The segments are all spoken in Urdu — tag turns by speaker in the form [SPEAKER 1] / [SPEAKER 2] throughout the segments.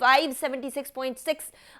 [SPEAKER 1] 576.6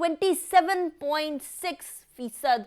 [SPEAKER 1] 27.6%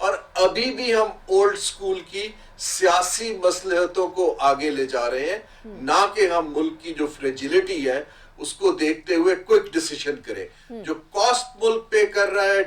[SPEAKER 2] اور ابھی بھی ہم اولڈ سکول کی سیاسی مصلحتوں کو آگے لے جا رہے ہیں، نہ کہ ہم ملک کی جو فریجیلٹی ہے اس کو دیکھتے ہوئے کوئک ڈیسیشن کریں. جو کاسٹ ملک پے کر رہا ہے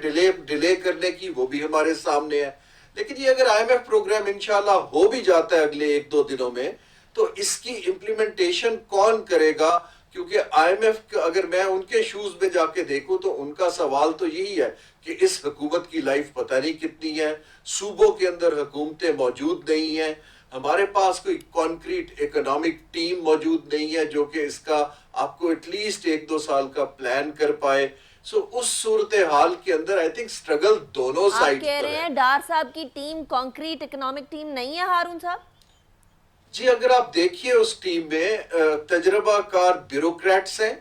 [SPEAKER 2] ڈیلے کرنے کی، وہ بھی ہمارے سامنے ہے. لیکن یہ اگر آئی ایم ایف پروگرام انشاءاللہ ہو بھی جاتا ہے اگلے 1-2 دنوں میں، تو اس کی امپلیمنٹیشن کون کرے گا؟ کیونکہ آئی ایم ایف اگر میں ان کے شوز میں جا کے دیکھوں تو ان کا سوال تو یہی ہے کہ اس حکومت کی لائف پتہ نہیں کتنی ہے، صوبوں کے اندر حکومتیں موجود نہیں ہیں، ہمارے پاس کوئی کانکریٹ اکنامک ٹیم موجود نہیں ہے جو کہ اس کا آپ کو ایٹ لیسٹ 1-2 سال کا پلان کر پائے. سو اس صورتحال کے اندر آئی تھنک اسٹرگل دونوں
[SPEAKER 1] آپ
[SPEAKER 2] سائڈ
[SPEAKER 1] کہہ
[SPEAKER 2] پر
[SPEAKER 1] رہے
[SPEAKER 2] ہے.
[SPEAKER 1] ہیں ڈار صاحب کی ٹیم کانکریٹ اکنامک ٹیم نہیں ہے ہارون صاحب؟
[SPEAKER 2] جی اگر آپ دیکھیے اس ٹیم میں تجربہ کار بیوروکریٹس ہیں،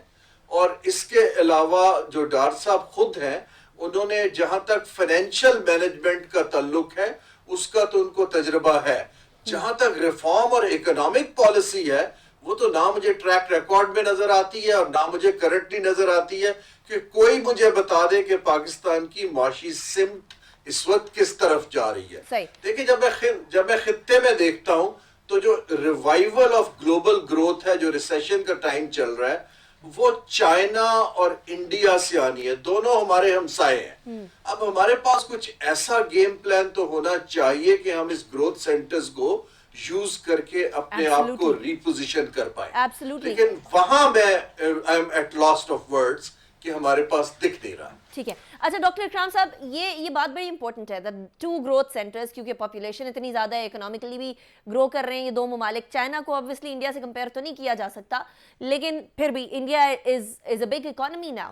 [SPEAKER 2] اور اس کے علاوہ جو ڈار صاحب خود ہیں انہوں نے جہاں تک فائنینشیل مینجمنٹ کا تعلق ہے اس کا تو ان کو تجربہ ہے. جہاں تک ریفارم اور اکنامک پالیسی ہے وہ تو نہ مجھے ٹریک ریکارڈ میں نظر آتی ہے اور نہ مجھے کرنٹلی نظر آتی ہے کہ کوئی مجھے بتا دے کہ پاکستان کی معاشی سمت اس وقت کس طرف جا رہی ہے.
[SPEAKER 1] صحیح.
[SPEAKER 2] دیکھیں جب میں خطے میں دیکھتا ہوں تو جو ریوائیول آف گلوبل گروتھ ہے، جو ریسیشن کا ٹائم چل رہا ہے، وہ چائنا اور انڈیا سے آنی ہے. دونوں ہمارے ہمسائے ہیں. اب ہمارے پاس کچھ ایسا گیم پلان تو ہونا چاہیے کہ ہم اس گروتھ سینٹرز کو یوز کر کے اپنے آپ کو ریپوزیشن کر پائیں. لیکن وہاں میں I am at last of words کہ ہمارے پاس دکھ نہیں رہا.
[SPEAKER 1] ٹھیک ہے. اچھا ڈاکٹر اکرام صاحب، یہ بات بڑی امپورٹنٹ ہے، ٹو گروتھ سینٹرز، کیونکہ پاپولیشن اتنی زیادہ ہے، اکنامکلی بھی گرو کر رہے ہیں یہ دو ممالک. چائنا کو obviously انڈیا سے کمپیئر تو نہیں کیا جا سکتا، لیکن پھر بھی India is a big economy now.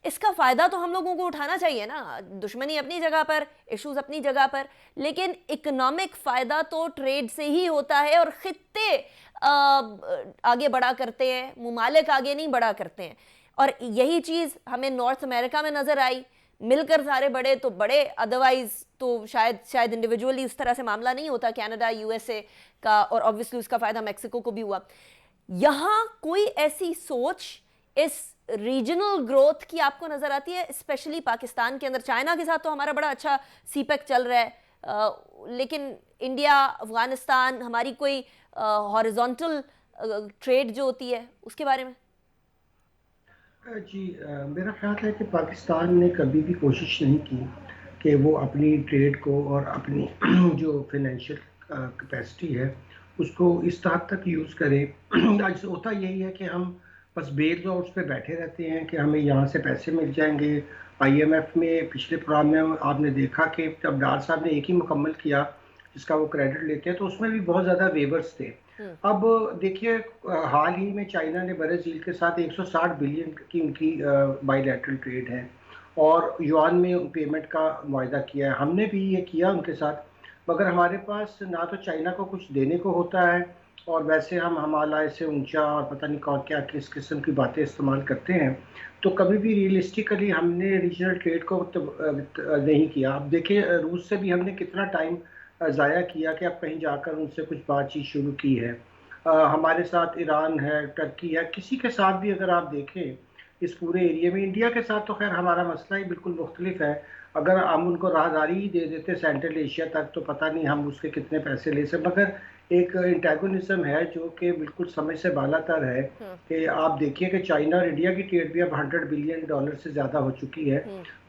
[SPEAKER 1] اس کا فائدہ تو ہم لوگوں کو اٹھانا چاہیے نا. دشمنی اپنی جگہ پر، ایشوز اپنی جگہ پر، لیکن اکنامک فائدہ تو ٹریڈ سے ہی ہوتا ہے، اور خطے آگے بڑھا کرتے ہیں، ممالک آگے نہیں بڑھا کرتے ہیں. اور یہی چیز ہمیں نارتھ امریکہ میں نظر آئی. مل کر سارے بڑے تو بڑے، ادروائز تو شاید انڈیویجولی اس طرح سے معاملہ نہیں ہوتا. کینیڈا، یو ایس اے کا، اور obviously اس کا فائدہ میکسیکو کو بھی ہوا. یہاں کوئی ایسی سوچ اس ریجنل گروتھ کی آپ کو نظر آتی ہے، اسپیشلی پاکستان کے اندر؟ چائنا کے ساتھ تو ہمارا بڑا اچھا سی پیک چل رہا ہے، لیکن انڈیا، افغانستان، ہماری کوئی ہاریزونٹل ٹریڈ جو ہوتی ہے اس کے بارے میں؟
[SPEAKER 3] جی میرا خیال ہے کہ پاکستان نے کبھی بھی کوشش نہیں کی کہ وہ اپنی ٹریڈ کو اور اپنی جو فائنینشیل کیپیسٹی ہے اس کو اس حد تک یوز کرے. آج ہوتا یہی ہے کہ ہم بس بیل آؤٹس پہ بیٹھے رہتے ہیں کہ ہمیں یہاں سے پیسے مل جائیں گے. آئی ایم ایف میں پچھلے پروگرام میں آپ نے دیکھا کہ جب ڈار صاحب نے ایک ہی مکمل کیا جس کا وہ کریڈٹ لیتے ہیں، تو اس میں بھی بہت زیادہ ویورز تھے. اب دیکھیے حال ہی میں چائنا نے برازیل کے ساتھ 160 بلین کی ان کی بائی لیٹرل ٹریڈ ہے، اور یوان میں پیمنٹ کا معاہدہ کیا ہے. ہم نے بھی یہ کیا ان کے ساتھ، مگر ہمارے پاس نہ تو چائنا کو کچھ دینے کو ہوتا ہے، اور ویسے ہم ہمالیہ سے اونچا اور پتہ نہیں کیا کس قسم کی باتیں استعمال کرتے ہیں. تو کبھی بھی ریئلسٹیکلی ہم نے ریجنل ٹریڈ کو نہیں کیا. اب دیکھیں روس سے بھی ہم نے کتنا ٹائم ضائع کیا کہ اب کہیں جا کر ان سے کچھ بات چیت شروع کی ہے. ہمارے ساتھ ایران ہے، ٹرکی ہے، کسی کے ساتھ بھی اگر آپ دیکھیں اس پورے ایریے میں. انڈیا کے ساتھ تو خیر ہمارا مسئلہ ہی بالکل مختلف ہے. اگر ہم ان کو راہداری ہی دے دیتے سینٹرل ایشیا تک تو پتہ نہیں ہم اس کے کتنے پیسے لے سکتے. مگر ایک انٹیگونزم ہے جو کہ بالکل سمجھ سے بالا تر ہے کہ آپ دیکھیے کہ چائنا اور انڈیا کی ٹریڈ بھی اب $100 بلین سے زیادہ ہو چکی ہے.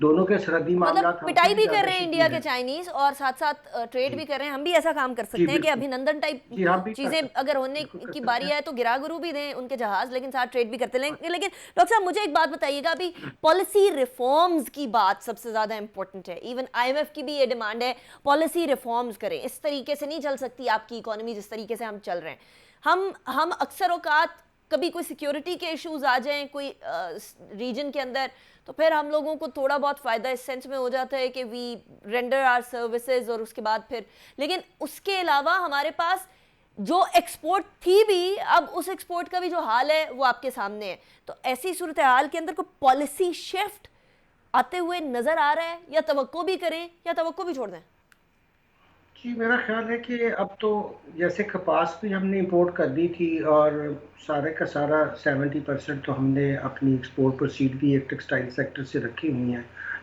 [SPEAKER 3] دونوں کے سرحدی معاملات
[SPEAKER 1] پٹائی بھی کر رہے ہیں انڈیا کے چائنیز، اور ساتھ ساتھ ٹریڈ بھی کر رہے ہیں. ہم بھی ایسا کام کر سکتے ہیں کہ ابھینندن ٹائپ چیزیں اگر ہونے کی باری آئے تو گرا گرو بھی دیں ان کے جہاز، لیکن ساتھ ٹریڈ بھی کرتے ہیں. لیکن ڈاکٹر صاحب مجھے ایک بات بتائیے گا، ابھی پالیسی ریفارمز کی بات سب سے زیادہ امپورٹنٹ ہے. ایون آئی ایم ایف کی بھی یہ ڈیمانڈ ہے پالیسی ریفارمز کریں. اس طریقے سے نہیں چل سکتی آپ کی اکانومی جس طریقے سے ہم چل رہے ہیں. ہم اکثر اوقات کبھی کوئی سیکیورٹی کے ایشوز آ جائیں کوئی ریجن کے اندر، تو پھر ہم لوگوں کو تھوڑا بہت فائدہ اس سینس میں ہو جاتا ہے کہ وی رینڈر آر سروسز، اور اس کے بعد پھر لیکن اس کے علاوہ ہمارے پاس جو ایکسپورٹ تھی بھی، اب اس ایکسپورٹ کا بھی جو حال ہے وہ آپ کے سامنے ہے. تو ایسی صورتحال کے اندر کوئی پالیسی شفٹ آتے ہوئے نظر آ رہا ہے، یا توقع بھی کریں یا توقع بھی چھوڑ دیں؟
[SPEAKER 3] جی میرا خیال ہے کہ اب تو جیسے کپاس بھی ہم نے امپورٹ کر دی تھی، اور سارے کا سارا 70% تو ہم نے اپنی ایکسپورٹ پروسیڈ بھی ایک ٹیکسٹائل سیکٹر سے رکھی ہوئی ہیں.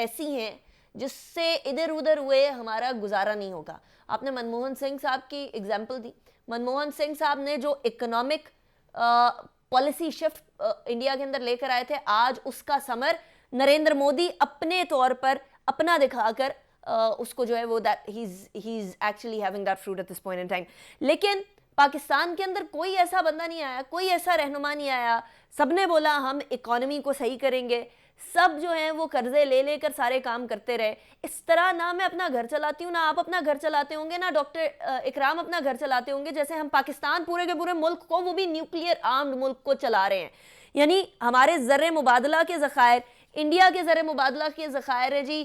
[SPEAKER 1] ایسی ہیں جس سے ادھر ادھر ہوئے ہمارا گزارا نہیں ہوگا. آپ نے منموہن سنگھ صاحب کی اگزامپل دی. منموہن سنگھ صاحب نے جو اکنامک پالیسی شفٹ انڈیا کے اندر لے کر آئے تھے, آج اس کا ثمر نریندر مودی اپنے طور پر اپنا دکھا کر اس کو جو ہے وہ ہی is actually having that fruit at this point in time. لیکن پاکستان کے اندر کوئی ایسا بندہ نہیں آیا, کوئی ایسا رہنما نہیں آیا. سب نے بولا ہم اکانومی کو صحیح کریں گے. سب جو ہیں وہ قرضے لے لے کر سارے کام کرتے رہے. اس طرح نہ میں اپنا گھر چلاتی ہوں, نہ آپ اپنا گھر چلاتے ہوں گے, نہ ڈاکٹر اکرام اپنا گھر چلاتے ہوں گے. جیسے ہم پاکستان پورے کے پورے ملک کو, وہ بھی نیوکلیئر آرمڈ ملک کو چلا رہے ہیں. یعنی ہمارے زر مبادلہ کے ذخائر, انڈیا کے زر مبادلہ کے ذخائر ہے جی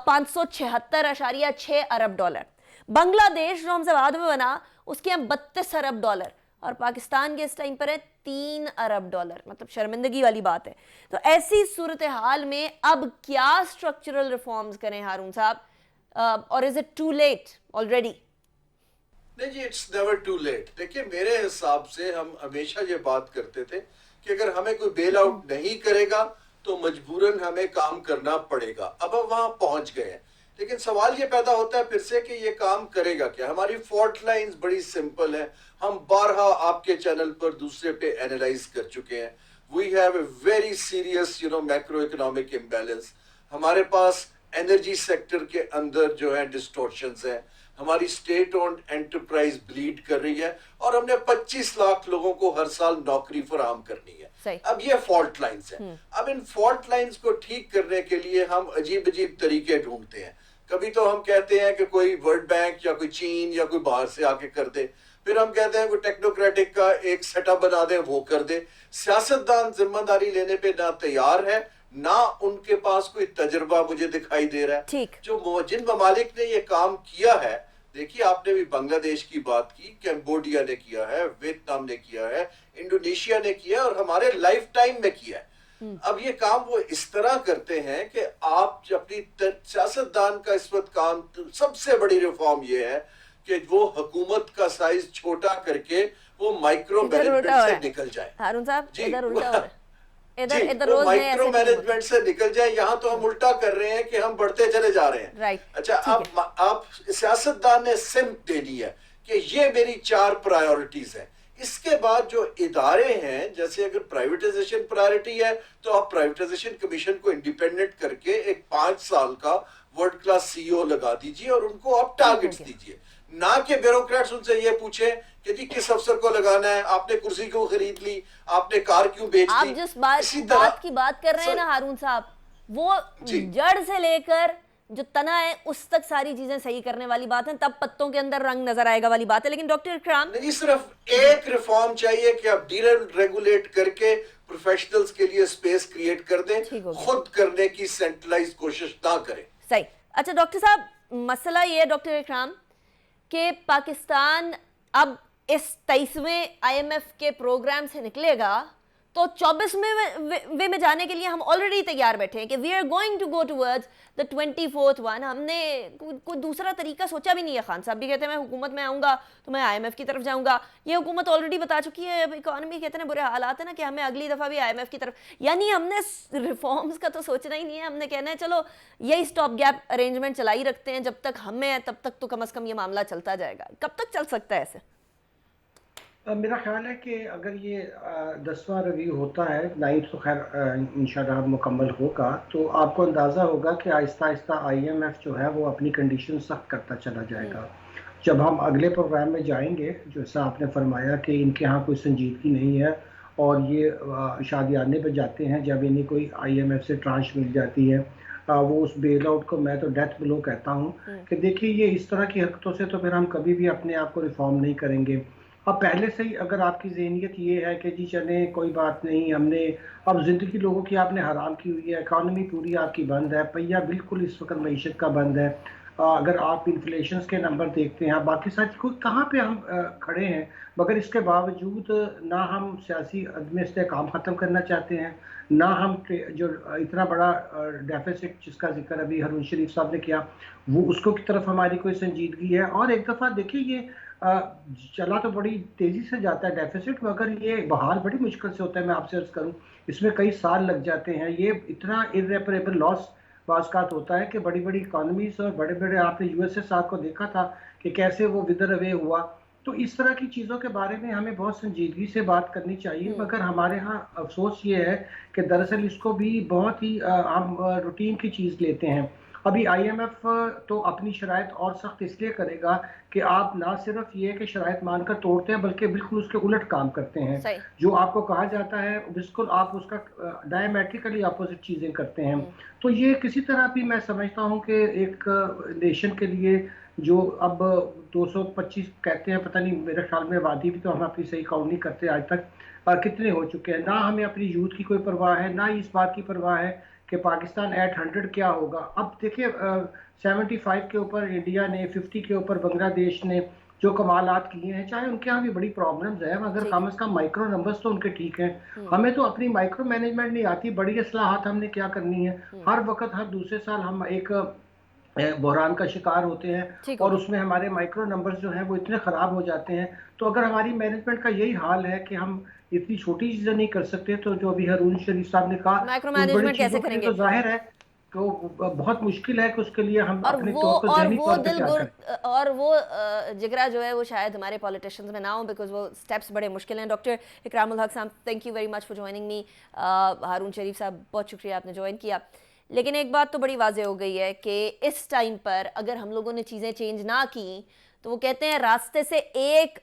[SPEAKER 1] 576.6 ارب ڈالر. بنگلہ دیش جو ہم سے بعد میں بنا, اس کے ہم 32 ارب ڈالر, اور پاکستان کے اس ٹائم پر ہے 3 ارب ڈالر. مطلب شرمندگی والی بات ہے. تو ایسی صورتحال میں اب کیا اسٹرکچرل ریفارمز کریں ہارون صاحب, اور is it too late already?
[SPEAKER 2] نہیں جی, اٹس نیور ٹو لیٹ. دیکھیے میرے حساب سے ہم ہمیشہ یہ بات کرتے تھے کہ اگر ہمیں کوئی بیل آؤٹ نہیں کرے گا تو مجبوراً ہمیں کام کرنا پڑے گا. اب ہم وہاں پہنچ گئے ہیں, لیکن سوال یہ پیدا ہوتا ہے پھر سے کہ یہ کام کرے گا کیا. ہماری فالٹ لائنز بڑی سمپل ہیں, ہم بارہا آپ کے چینل پر دوسرے پہ اینالائز کر چکے ہیں. We have a very serious macro economic imbalance. ہمارے پاس انرجی سیکٹر کے اندر جو ہے ڈسٹورشنز ہیں, ہماری اسٹیٹ اونڈ انٹرپرائز بلیڈ کر رہی ہے, اور ہم نے 25 لاکھ لوگوں کو ہر سال نوکری فراہم کرنی ہے. اب یہ فالٹ لائنز ہیں. اب ان فالٹ لائنز کو ٹھیک کرنے کے لیے ہم عجیب عجیب طریقے ڈھونڈتے ہیں. کبھی تو ہم کہتے ہیں کہ کوئی ورلڈ بینک یا کوئی چین یا کوئی باہر سے آ کے کر دے, پھر ہم کہتے ہیں کوئی ٹیکنوکریٹک کا ایک سیٹ اپ بنا دیں, وہ کر دے. سیاستدان ذمہ داری لینے پہ نہ تیار ہے, نہ ان کے پاس کوئی تجربہ مجھے دکھائی دے رہا ہے. جو جن ممالک نے یہ کام کیا ہے, دیکھیے آپ نے بھی بنگلہ دیش کی بات کی, کمبوڈیا نے کیا ہے, ویتنام نے کیا ہے, انڈونیشیا نے کیا ہے, اور ہمارے لائف ٹائم میں کیا ہے. اب یہ کام وہ اس طرح کرتے ہیں کہ آپ اپنی سیاستدان کا اس وقت کام, سب سے بڑی ریفارم یہ ہے کہ وہ حکومت کا سائز چھوٹا کر کے وہ مائکرو مینجمنٹ سے نکل جائے.
[SPEAKER 1] ہارون صاحب ادھر الٹا ہو رہا ہے,
[SPEAKER 2] وہ مائکرو مینجمنٹ سے نکل جائیں. یہاں تو ہم الٹا کر رہے ہیں کہ ہم بڑھتے چلے جا رہے ہیں. اچھا, آپ سیاستدان نے سمت دے دی ہے کہ یہ میری 4 پرائیورٹیز ہیں. اس کے بعد جو ادارے ہیں, جیسے اگر پرائیویٹائزیشن پرائیورٹی ہے تو آپ پرائیویٹائزیشن کمیشن کو انڈیپینڈنٹ کر کے ایک 5 سال کا ورلڈ کلاس سی او لگا دیجئے, اور ان کو آپ ٹارگٹس دیجئے. نہ کہ بیوروکریٹس ان سے یہ پوچھیں کہ جی کس افسر کو لگانا ہے, آپ نے کرسی کیوں خرید لی, آپ نے کار کیوں بیچ لی.
[SPEAKER 1] آپ جس بات کی بات کر رہے ہیں نا ہارون صاحب, وہ جڑ سے لے کر جو تنا ہے اس تک ساری چیزیں صحیح کرنے والی بات ہیں, تب پتوں کے اندر رنگ نظر آئے گا والی بات ہے. لیکن ڈاکٹر اکرام,
[SPEAKER 2] نہیں, صرف ایک ریفارم چاہیے کہ آپ ڈی ریگولیٹ کر کے پروفیشنلز کے لیے سپیس کریٹ کر دیں, خود کرنے کی سینٹرلائز کوشش نہ کریں.
[SPEAKER 1] صحیح. اچھا ڈاکٹر صاحب, مسئلہ یہ ہے ڈاکٹر اکرام کہ پاکستان اب اس 23ویں آئی ایم ایف کے پروگرام سے نکلے گا تو 24ویں میں جانے کے لیے ہم آلریڈی تیار بیٹھے ہیں کہ we are going to go towards the 24th one. ہم نے کوئی دوسرا طریقہ سوچا بھی نہیں ہے. خان صاحب بھی کہتے ہیں میں حکومت میں آؤں گا تو میں آئی ایم ایف کی طرف جاؤں گا. یہ حکومت آلریڈی بتا چکی ہے, اب اکانومی کے اتنے برے حالات ہیں نا کہ ہمیں اگلی دفعہ بھی آئی ایم ایف کی طرف, یعنی ہم نے ریفارمز کا تو سوچنا ہی نہیں ہے. ہم نے کہنا ہے چلو یہی اسٹاپ گیپ ارینجمنٹ چلائی رکھتے ہیں, جب تک ہمیں ہے تب تک تو کم از کم یہ معاملہ چلتا جائے گا. کب تک چل سکتا ہے ایسے؟
[SPEAKER 3] میرا خیال ہے کہ اگر یہ 10واں ریویو ہوتا ہے, 9th تو خیر انشاءاللہ مکمل ہوگا, تو آپ کو اندازہ ہوگا کہ آہستہ آہستہ آئی ایم ایف جو ہے وہ اپنی کنڈیشن سخت کرتا چلا جائے گا. جب ہم اگلے پروگرام میں جائیں گے, جیسا آپ نے فرمایا کہ ان کے ہاں کوئی سنجیدگی نہیں ہے اور یہ شادیانے پہ جاتے ہیں, جب انہیں کوئی آئی ایم ایف سے ٹرانش مل جاتی ہے, وہ اس بیل آؤٹ کو میں تو ڈیتھ بلو کہتا ہوں کہ دیکھیے یہ اس طرح کی حرکتوں سے تو پھر ہم کبھی بھی اپنے آپ کو ریفارم نہیں کریں گے. اب پہلے سے ہی اگر آپ کی ذہنیت یہ ہے کہ جی چلیں کوئی بات نہیں, ہم نے اب زندگی لوگوں کی آپ نے حرام کی ہوئی ہے, اکانومی پوری آپ کی بند ہے, پہیہ بالکل اس وقت معیشت کا بند ہے, اگر آپ انفلیشنز کے نمبر دیکھتے ہیں, باقی ساتھ کوئی کہاں پہ ہم کھڑے ہیں, مگر اس کے باوجود نہ ہم سیاسی عدم استحکام ختم کرنا چاہتے ہیں, نہ ہم جو اتنا بڑا ڈیفیسٹ جس کا ذکر ابھی ہارون شریف صاحب نے کیا وہ اس کو کی طرف ہماری کوئی سنجیدگی ہے. اور ایک دفعہ دیکھیے یہ چلا تو بڑی تیزی سے جاتا ہے ڈیفیسٹ, مگر یہ بحال بڑی مشکل سے ہوتا ہے. میں آپ سے عرض کروں اس میں کئی سال لگ جاتے ہیں. یہ اتنا irreparable لاس بعض اوقات ہوتا ہے کہ بڑی بڑی اکانومیز اور بڑے بڑے آپ نے USA کو دیکھا تھا کہ کیسے وہ ودر اوے ہوا. تو اس طرح کی چیزوں کے بارے میں ہمیں بہت سنجیدگی سے بات کرنی چاہیے, مگر ہمارے ہاں افسوس یہ ہے کہ دراصل اس کو بھی بہت ہی ہم روٹین کی چیز لیتے ہیں. ابھی IMF تو اپنی شرائط اور سخت اس لیے کرے گا کہ آپ نہ صرف یہ کہ شرائط مان کر توڑتے ہیں بلکہ بالکل اس کے الٹ کام کرتے ہیں.
[SPEAKER 1] صحیح.
[SPEAKER 3] جو آپ کو کہا جاتا ہے بالکل آپ اس کا ڈائمیٹریکلی اپوزٹ چیزیں کرتے ہیں. تو یہ کسی طرح بھی میں سمجھتا ہوں کہ ایک نیشن کے لیے جو اب 225 کہتے ہیں, پتہ نہیں میرے خیال میں آبادی بھی تو ہم اپنی صحیح کاؤنٹ نہیں کرتے آج تک, کتنے ہو چکے ہیں. نہ ہمیں اپنی یوتھ کی کوئی پرواہ ہے, نہ اس بات کی پرواہ ہے کہ پاکستان ایٹ 100 کیا ہوگا. اب دیکھیں 75 کے اوپر انڈیا نے, 50 کے اوپر بنگلہ دیش نے جو کمالات کیے ہیں, چاہے ان کے ہاں بھی بڑی پرابلمز ہیں مگر کم از کم مائکرو نمبرز تو ان کے ٹھیک ہیں. ہمیں تو اپنی مائکرو مینجمنٹ نہیں آتی, بڑی اصلاحات ہم نے کیا کرنی ہے. ہر وقت ہر دوسرے سال ہم ایک بحران کا شکار ہوتے ہیں اور اس میں ہمارے مائکرو نمبرز جو ہیں وہ اتنے خراب ہو جاتے ہیں. تو اگر ہماری مینجمنٹ کا یہی حال ہے کہ ہم اتنی چھوٹی چیزیں نہیں کر سکتے, تو جو ابھی ہارون شریف صاحب نے کہا
[SPEAKER 1] مائکرو
[SPEAKER 3] ان بڑی
[SPEAKER 1] مینجمنٹ کیسے
[SPEAKER 3] چیزوں کے
[SPEAKER 1] کریں
[SPEAKER 3] لیے
[SPEAKER 1] گے,
[SPEAKER 3] تو ظاہر ہے کہ بہت مشکل ہے کہ اس کے لیے ہم
[SPEAKER 1] اور
[SPEAKER 3] اپنے طور پر ذہنی
[SPEAKER 1] وہ
[SPEAKER 3] طور پہ
[SPEAKER 1] دل
[SPEAKER 3] کیا کریں.
[SPEAKER 1] اور وہ جگرا جو ہے وہ شاید ہمارے پولیٹیشنز میں نہ ہوں, بیکاز وہ سٹیپس بڑے مشکل ہیں. Doctor Ikram ul-Haq sahab, thank you very much for joining me. Haroon Sharif sahab بہت شکریہ آپ نے جوائن کیا. لیکن ایک بات تو بڑی واضح ہو گئی ہے کہ اس ٹائم پر اگر ہم لوگوں نے چیزیں چینج نہ کی تو وہ کہتے ہیں راستے سے ایک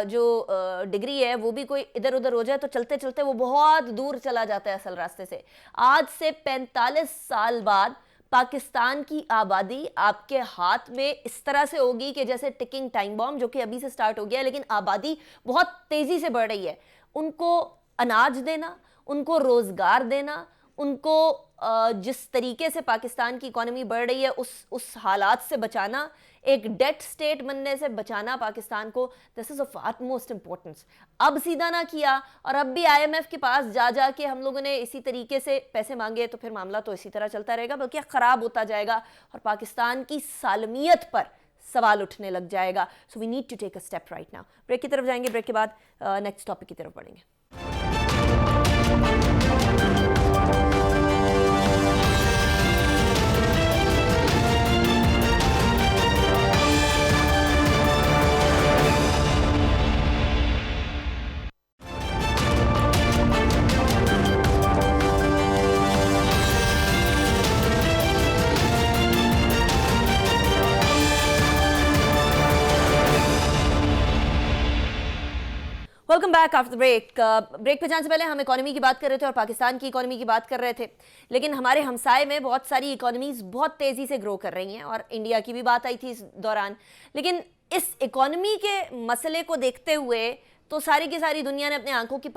[SPEAKER 1] جو ڈگری ہے وہ بھی کوئی ادھر ادھر ہو جائے تو چلتے چلتے وہ بہت دور چلا جاتا ہے اصل راستے سے. آج سے 45 سال بعد پاکستان کی آبادی آپ کے ہاتھ میں اس طرح سے ہوگی کہ جیسے ٹکنگ ٹائم بام, جو کہ ابھی سے سٹارٹ ہو گیا ہے, لیکن آبادی بہت تیزی سے بڑھ رہی ہے. ان کو اناج دینا, ان کو روزگار دینا, ان کو جس طریقے سے پاکستان کی اکانومی بڑھ رہی ہے اس حالات سے بچانا, ایک ڈیٹ سٹیٹ بننے سے بچانا پاکستان کو, دس از آف utmost importance. اب سیدھا نہ کیا اور اب بھی IMF کے پاس جا کے ہم لوگوں نے اسی طریقے سے پیسے مانگے تو پھر معاملہ تو اسی طرح چلتا رہے گا, بلکہ خراب ہوتا جائے گا اور پاکستان کی سالمیت پر سوال اٹھنے لگ جائے گا. So we need to take a step right now. Break کی طرف جائیں گے, بریک کے بعد نیکسٹ ٹاپک کی طرف بڑھیں گے. Welcome back after break. Break پہ جانے سے پہلے ہم اکانومی کی بات کر رہے تھے اور پاکستان کی اکانومی کی بات کر رہے تھے, لیکن ہمارے ہمسائے میں بہت ساری اکانومیز بہت تیزی سے گرو کر رہی ہیں اور انڈیا کی بھی بات آئی تھی اس دوران. لیکن اس اکانومی کے مسئلے کو دیکھتے ہوئے تو ساری کی ساری دنیا نے اپنے آنکھوں کے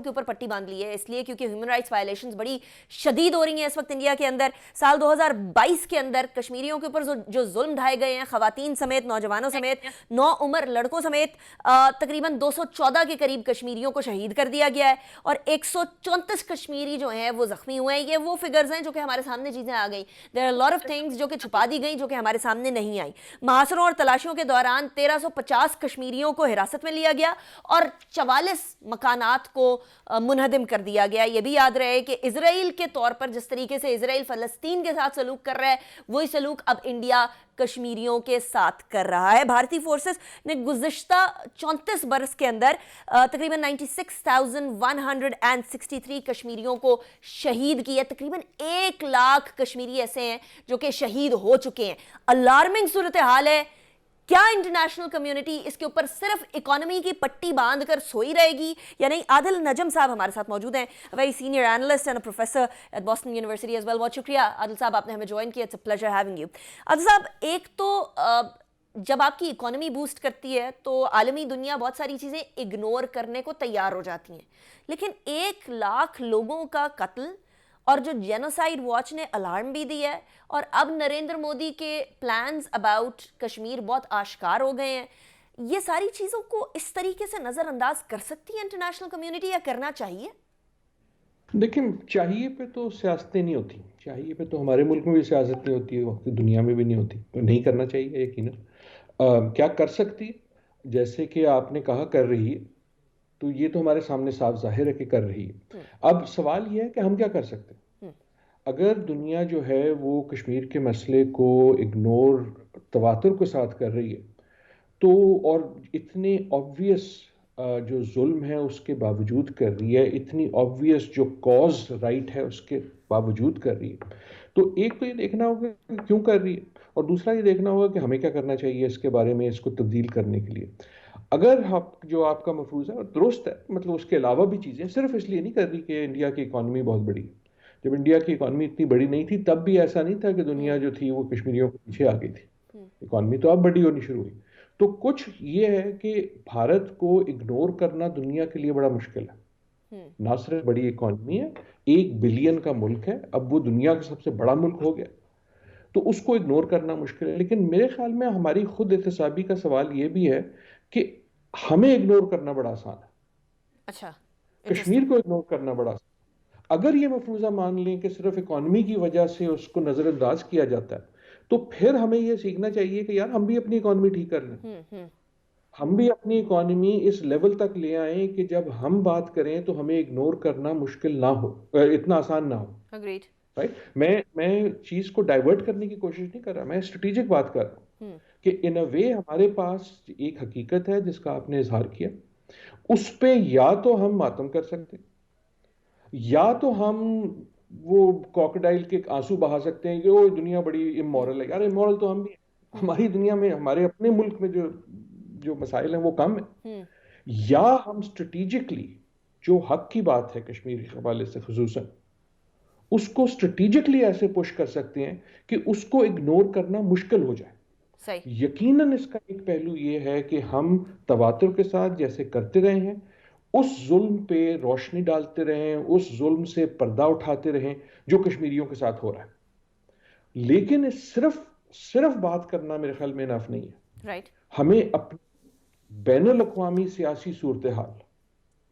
[SPEAKER 1] اوپر پٹی باندھ لی ہے, اس لیے کیونکہ ہیومن رائٹس وائلیشنز بڑی شدید ہو رہی ہیں اس وقت انڈیا کے اندر. سال 2022 کے اندر کشمیریوں کے اوپر جو ظلم ڈھائے گئے ہیں, خواتین سمیت, نوجوانوں سمیت, 9 عمر لڑکوں سمیت تقریباً 214 کے قریب کشمیریوں کو شہید کر دیا گیا ہے اور 134 کشمیری جو ہیں وہ زخمی ہوئے ہیں. یہ وہ فگرز ہیں جو کہ ہمارے سامنے چیزیں آ گئیں. There are lot of things جو کہ چھپا دی گئیں, جو کہ ہمارے سامنے نہیں آئیں. محاصروں اور تلاشیوں کے دوران 1350 کشمیریوں کو حراست میں لیا گیا اور 44 مکانات کو منہدم کر دیا گیا. یہ بھی یاد رہے کہ اسرائیل کے طور پر جس طریقے سے اسرائیل فلسطین کے ساتھ سلوک کر رہا ہے, وہی سلوک اب انڈیا کشمیریوں کے ساتھ کر رہا ہے. بھارتی فورسز نے گزشتہ 34 برس کے اندر تقریباً 96,163 کشمیریوں کو شہید کیا. تقریباً 1 لاکھ کشمیری ایسے ہیں جو کہ شہید ہو چکے ہیں. الارمنگ صورتحال ہے. کیا انٹرنیشنل کمیونٹی اس کے اوپر صرف اکانومی کی پٹی باندھ کر سوئی رہے گی یا نہیں؟ عادل نجم صاحب ہمارے ساتھ موجود ہیں, very senior analyst and professor at Boston university as well. بہت شکریہ عادل صاحب, آپ نے ہمیں جوائن کیا. It's a pleasure having you. Adil sahab, ایک تو جب آپ کی اکانومی بوسٹ کرتی ہے تو عالمی دنیا بہت ساری چیزیں اگنور کرنے کو تیار ہو جاتی ہیں, لیکن 1 لاکھ لوگوں کا قتل اور جو جینوسائیڈ واچ نے الارم بھی دی ہے, اور اب نریندر مودی کے پلانز اباؤٹ کشمیر بہت آشکار ہو گئے ہیں, یہ ساری چیزوں کو اس طریقے سے نظر انداز کر سکتی ہے انٹرنیشنل کمیونٹی یا کرنا چاہیے؟
[SPEAKER 4] دیکھیں, چاہیے پہ تو سیاستیں نہیں ہوتی. چاہیے پہ تو ہمارے ملک میں بھی سیاست نہیں ہوتی ہے, وقت دنیا میں بھی نہیں ہوتی. تو نہیں کرنا چاہیے یقیناً. کیا کر سکتی, جیسے کہ آپ نے کہا کر رہی ہے, تو یہ تو ہمارے سامنے صاف ظاہر ہے کہ کر رہی ہے. اب سوال یہ ہے کہ ہم کیا کر سکتے ہیں. اگر دنیا جو ہے وہ کشمیر کے مسئلے کو اگنور تواتر کے ساتھ کر رہی ہے تو، اور اتنے آبویس جو ظلم ہے اس کے باوجود کر رہی ہے، اتنی آبویس جو کاز رائٹ ہے اس کے باوجود کر رہی ہے، تو ایک تو یہ دیکھنا ہوگا کہ کیوں کر رہی ہے، اور دوسرا یہ دیکھنا ہوگا کہ ہمیں کیا کرنا چاہیے اس کے بارے میں، اس کو تبدیل کرنے کے لیے۔ اگر جو آپ کا مفروض ہے درست ہے، مطلب اس کے علاوہ بھی چیزیں، صرف اس لیے نہیں کر رہی کہ انڈیا کی اکانومی بہت بڑی ہے۔ جب انڈیا کی اکانومی اتنی بڑی نہیں تھی تب بھی ایسا نہیں تھا کہ دنیا جو تھی وہ کشمیریوں کے پیچھے آ گئی تھی، اکانومی تو اب بڑی ہونی شروع ہوئی۔ تو کچھ یہ ہے کہ بھارت کو اگنور کرنا دنیا کے لیے بڑا مشکل ہے، نہ صرف بڑی اکانومی ہے، 1 بلین کا ملک ہے، اب وہ دنیا کا سب سے بڑا ملک ہو گیا، تو اس کو اگنور کرنا مشکل ہے۔ لیکن میرے خیال میں ہماری خود احتسابی کا سوال یہ بھی ہے کہ ہمیں اگنور کرنا بڑا آسان ہے،
[SPEAKER 1] اچھا،
[SPEAKER 4] کشمیر کو اگنور کرنا بڑا آسان ہے۔ اگر یہ مفروضہ مان لیں کہ صرف اکانومی کی وجہ سے اس کو نظر انداز کیا جاتا ہے، تو پھر ہمیں یہ سیکھنا چاہیے کہ یار ہم بھی اپنی اکانومی ٹھیک کر لیں، ہم بھی اپنی اکانومی اس لیول تک لے آئیں کہ جب ہم بات کریں تو ہمیں اگنور کرنا مشکل نہ ہو، اتنا آسان نہ ہو۔
[SPEAKER 1] اگریڈ۔
[SPEAKER 4] رائٹ، میں چیز کو ڈائیورٹ کرنے کی کوشش نہیں کر رہا، میں اسٹریٹجک بات کر رہا ہوں کہ ان اے وے ہمارے پاس ایک حقیقت ہے جس کا آپ نے اظہار کیا، اس پہ یا تو ہم ماتم کر سکتے ہیں، یا تو ہم وہ کراکوڈائل کے آنسو بہا سکتے ہیں کہ وہ دنیا بڑی امورل ہے۔ یار امورل تو ہم بھی ہیں، ہماری دنیا میں، ہمارے اپنے ملک میں جو مسائل ہیں وہ کم ہیں۔ یا ہم اسٹریٹجکلی جو حق کی بات ہے کشمیر کے حوالے سے خصوصاً، اس کو اسٹریٹجکلی ایسے پش کر سکتے ہیں کہ اس کو اگنور کرنا مشکل ہو جائے۔
[SPEAKER 1] صحیح۔
[SPEAKER 4] یقیناً اس کا ایک پہلو یہ ہے کہ ہم تواتر کے ساتھ جیسے کرتے رہے ہیں اس ظلم پہ روشنی ڈالتے رہیں، اس ظلم سے پردہ اٹھاتے رہیں جو کشمیریوں کے ساتھ ہو رہا ہے۔ لیکن اس صرف بات کرنا میرے خیال میں انف نہیں ہے۔
[SPEAKER 1] رائٹ۔
[SPEAKER 4] ہمیں اپنی بین الاقوامی سیاسی صورتحال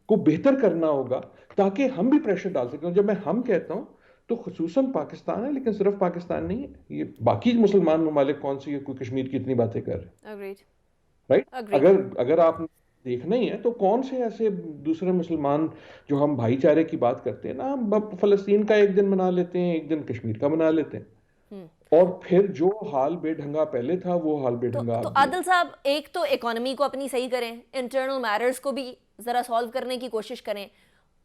[SPEAKER 4] کو بہتر کرنا ہوگا تاکہ ہم بھی پریشر ڈال سکیں۔ جب میں ہم کہتا ہوں تو خصوصاً پاکستان ہے، لیکن صرف پاکستان نہیں ہے، یہ باقی مسلمان ممالک کون سی کوئی کشمیر کی اتنی باتیں کر رہے ہیں،
[SPEAKER 1] اگریڈ۔
[SPEAKER 4] رائٹ؟ اگر آپ دیکھنا ہی ہے تو کون سے ایسے دوسرے مسلمان جو ہم بھائی چارے کی بات کرتے ہیں نا، ہم فلسطین کا ایک دن منا لیتے ہیں، ایک دن کشمیر کا منا لیتے ہیں، اور پھر جو حال بے ڈھنگا پہلے تھا وہ حال بے ڈھنگا
[SPEAKER 1] تو
[SPEAKER 4] اب بھی ہے۔
[SPEAKER 1] عادل صاحب، ایک تو اکانومی کو اپنی صحیح کریں، انٹرنل میٹرز کو بھی ذرا سالو کرنے کی کوشش کریں،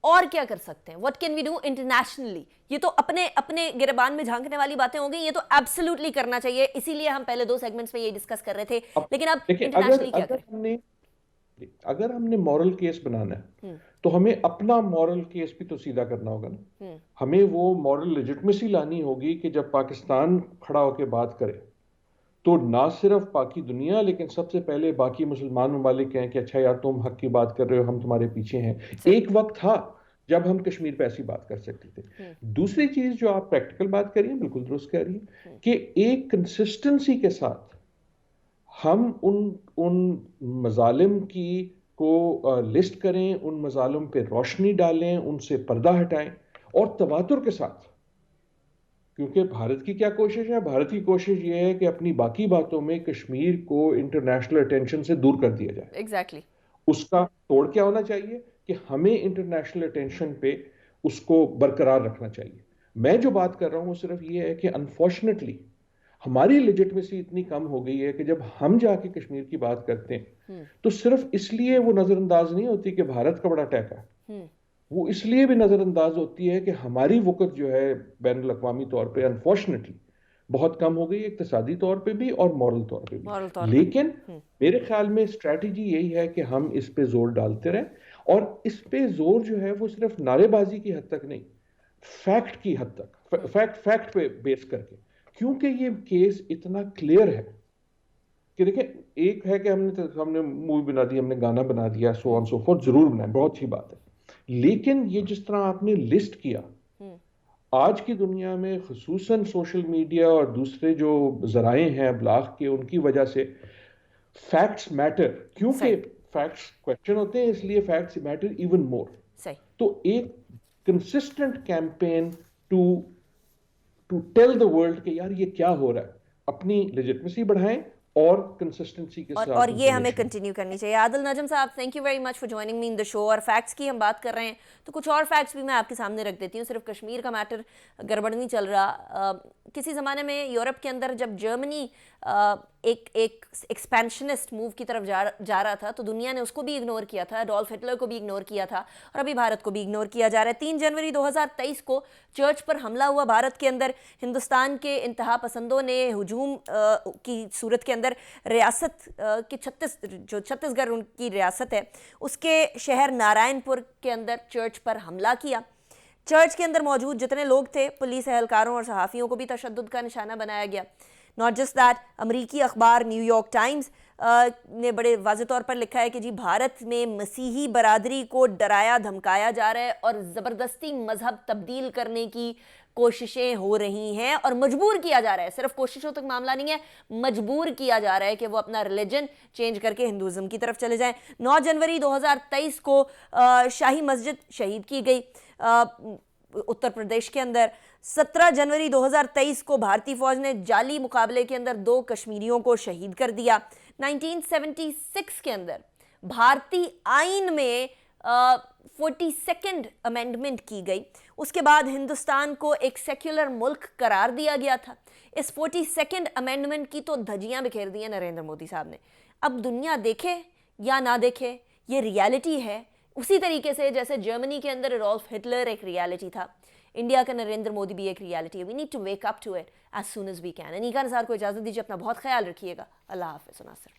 [SPEAKER 1] اور کیا کر سکتے ہیں؟ What can we do internationally? یہ تو اپنے گریبان میں جھانکنے والی باتیں ہوں گی، یہ تو ایبسلیوٹلی کرنا چاہیے، اسی لیے ہم پہلے 2 سیگمنٹس میں یہ ڈسکس کر رہے تھے، لیکن اب انٹرنیشنلی کیا کریں؟
[SPEAKER 4] اگر ہم نے مورل کیس بنانا ہے تو ہمیں اپنا مورل کیس بھی تو سیدھا کرنا ہوگا نا، ہمیں وہ مورل لیجٹمیسی لانی ہوگی کہ جب پاکستان کھڑا ہو کے بات کرے تو نہ صرف باقی دنیا لیکن سب سے پہلے باقی مسلمان ممالک کہیں کہ اچھا یار تم حق کی بات کر رہے ہو، ہم تمہارے پیچھے ہیں۔ ایک وقت تھا جب ہم کشمیر پہ ایسی بات کر سکتے تھے۔ دوسری چیز جو آپ پریکٹیکل بات کر رہی ہیں، بالکل درست کہہ رہی ہیں کہ ایک کنسسٹنسی کے ساتھ ہم ان مظالم کو لسٹ کریں، ان مظالم پہ روشنی ڈالیں، ان سے پردہ ہٹائیں، اور تواتر کے ساتھ، کیونکہ بھارت کی کیا کوشش ہے؟ بھارت کی کوشش یہ ہے کہ اپنی باقی باتوں میں کشمیر کو انٹرنیشنل اٹینشن سے دور کر دیا جائے۔
[SPEAKER 1] ایگزیکٹلی۔
[SPEAKER 4] اس کا توڑ کیا ہونا چاہیے کہ ہمیں انٹرنیشنل اٹینشن پہ اس کو برقرار رکھنا چاہیے۔ میں جو بات کر رہا ہوں وہ صرف یہ ہے کہ انفارچونیٹلی ہماری لیجٹمیسی اتنی کم ہو گئی ہے کہ جب ہم جا کے کشمیر کی بات کرتے ہیں تو صرف اس لیے وہ نظر انداز نہیں ہوتی کہ بھارت کا بڑا ٹیکا ہے، وہ اس لیے بھی نظر انداز ہوتی ہے کہ ہماری وقت جو ہے بین الاقوامی طور پہ انفارچونیٹلی بہت کم ہو گئی، اقتصادی طور پہ بھی اور مورل طور پہ بھی۔ لیکن میرے خیال میں اسٹریٹجی یہی ہے کہ ہم اس پہ زور ڈالتے رہیں، اور اس پہ زور جو ہے وہ صرف نعرے بازی کی حد تک نہیں، فیکٹ کی حد تک، فیکٹ پہ بیس کر کے، کیونکہ یہ کیس اتنا کلیئر ہے کہ دیکھیں، ایک ہے کہ ہم نے مووی بنا دی، ہم نے گانا بنا دیا، سو آن سو فورتھ، ضرور بنائیں، بہت اچھی بات ہے، لیکن یہ جس طرح آپ نے لسٹ کیا، آج کی دنیا میں خصوصاً سوشل میڈیا اور دوسرے جو ذرائع ہیں ابلاغ کے، ان کی وجہ سے فیکٹس میٹر، کیونکہ فیکٹس کویسچن ہوتے ہیں، اس لیے فیکٹس میٹر ایون مور۔ تو ایک consistent campaign to tell the world کہ یار یہ کیا ہو رہا ہے، اپنی لیجٹمیسی بڑھائیں اور کنسسٹنسی کے ساتھ
[SPEAKER 1] اور یہ ہمیں
[SPEAKER 4] information.
[SPEAKER 1] کنٹینیو کرنی چاہیے. Adil Najam sahab, thank you very much for joining me in the show. اور فیکٹس کی ہم بات کر رہے ہیں تو کچھ اور فیکٹس بھی میں آپ کے سامنے رکھ دیتی ہوں. صرف کشمیر کا میٹر گڑبڑ نہیں چل رہا. کسی زمانے میں یورپ کے اندر جب جرمنی ایک ایکسپینشنسٹ موو کی طرف جا رہا تھا تو دنیا نے اس کو بھی اگنور کیا تھا, اڈولف ہٹلر کو بھی اگنور کیا تھا, اور ابھی بھارت کو بھی اگنور کیا جا رہا ہے. 3 جنوری 2023 کو چرچ پر حملہ ہوا بھارت کے اندر. ہندوستان کے انتہا پسندوں نے ہجوم کی صورت کے اندر ریاست کے چھتیس گڑھ ان کی ریاست ہے, اس کے شہر نارائن پور کے اندر چرچ پر حملہ کیا. چرچ کے اندر موجود جتنے لوگ تھے, پولیس اہلکاروں اور صحافیوں کو بھی تشدد کا نشانہ بنایا گیا. ناٹ جسٹ دیٹ, امریکی اخبار نیو یارک ٹائمز نے بڑے واضح طور پر لکھا ہے کہ جی بھارت میں مسیحی برادری کو ڈرایا دھمکایا جا رہا ہے اور زبردستی مذہب تبدیل کرنے کی کوششیں ہو رہی ہیں اور مجبور کیا جا رہا ہے. صرف کوششوں تک معاملہ نہیں ہے, مجبور کیا جا رہا ہے کہ وہ اپنا ریلیجن چینج کر کے ہندوازم کی طرف چلے جائیں. 9 جنوری 2023 کو شاہی مسجد شہید کی گئی اتر پردیش کے اندر. 17 جنوری 2023 کو بھارتی فوج نے جعلی مقابلے کے اندر 2 کشمیریوں کو شہید کر دیا. 1976 کے اندر بھارتی آئین میں 42nd امینڈمنٹ کی گئی. اس کے بعد ہندوستان کو ایک سیکولر ملک قرار دیا گیا تھا. اس 42nd امینڈمنٹ کی تو دھجیاں بکھیر دی ہیں نریندر مودی صاحب نے. اب دنیا دیکھے یا نہ دیکھے, یہ ریالٹی ہے. اسی طریقے سے جیسے جرمنی کے اندر اڈولف ہٹلر ایک ریالٹی تھا, انڈیا کا نریندر مودی بھی ایک ریالٹی ہے. We need to wake up to it as soon as we can. Anika Nisar کو اجازت دیجیے, اپنا بہت خیال رکھیے گا. اللہ حافظ. ناصر.